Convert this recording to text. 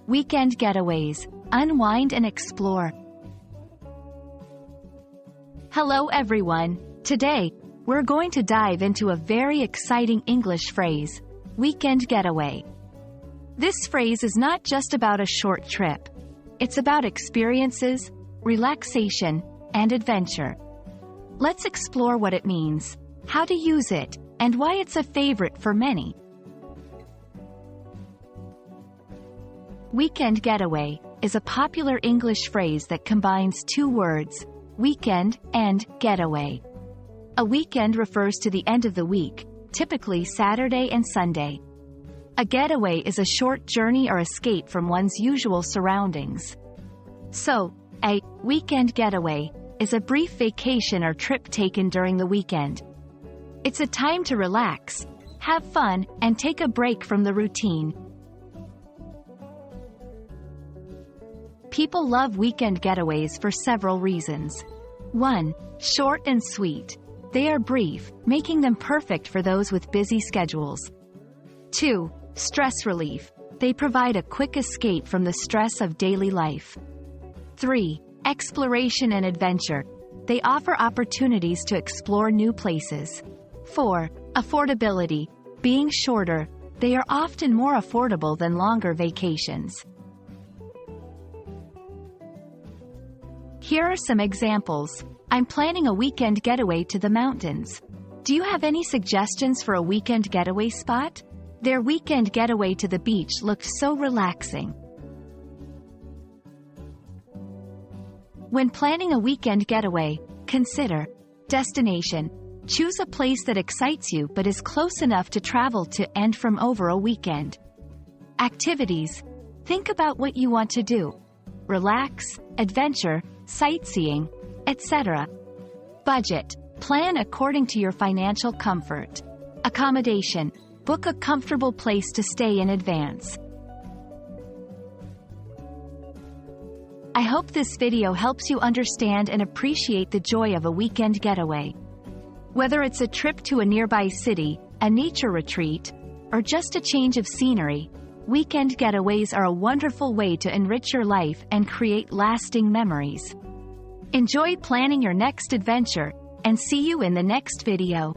Weekend getaways, unwind and explore. Hello everyone. Today, we're going to dive into a very exciting English phrase, weekend getaway. This phrase is not just about a short trip. It's about experiences, relaxation, and adventure. Let's explore what it means, how to use it, and why it's a favorite for many. Weekend getaway is a popular English phrase that combines two words, weekend and getaway. A weekend refers to the end of the week, typically Saturday and Sunday. A getaway is a short journey or escape from one's usual surroundings. So, a weekend getaway is a brief vacation or trip taken during the weekend. It's a time to relax, have fun, and take a break from the routine. People love weekend getaways for several reasons. 1. Short and sweet. They are brief, making them perfect for those with busy schedules. 2. Stress relief. They provide a quick escape from the stress of daily life. 3. Exploration and adventure. They offer opportunities to explore new places. 4. Affordability. Being shorter, they are often more affordable than longer vacations. Here are some examples. I'm planning a weekend getaway to the mountains. Do you have any suggestions for a weekend getaway spot? Their weekend getaway to the beach looked so relaxing. When planning a weekend getaway, consider destination. Choose a place that excites you but is close enough to travel to and from over a weekend. Activities. Think about what you want to do. Relax, adventure, sightseeing, etc. Budget. Plan according to your financial comfort. Accommodation. Book a comfortable place to stay in advance. I hope this video helps you understand and appreciate the joy of a weekend getaway. Whether it's a trip to a nearby city, a nature retreat, or just a change of scenery, weekend getaways are a wonderful way to enrich your life and create lasting memories. Enjoy planning your next adventure, and see you in the next video.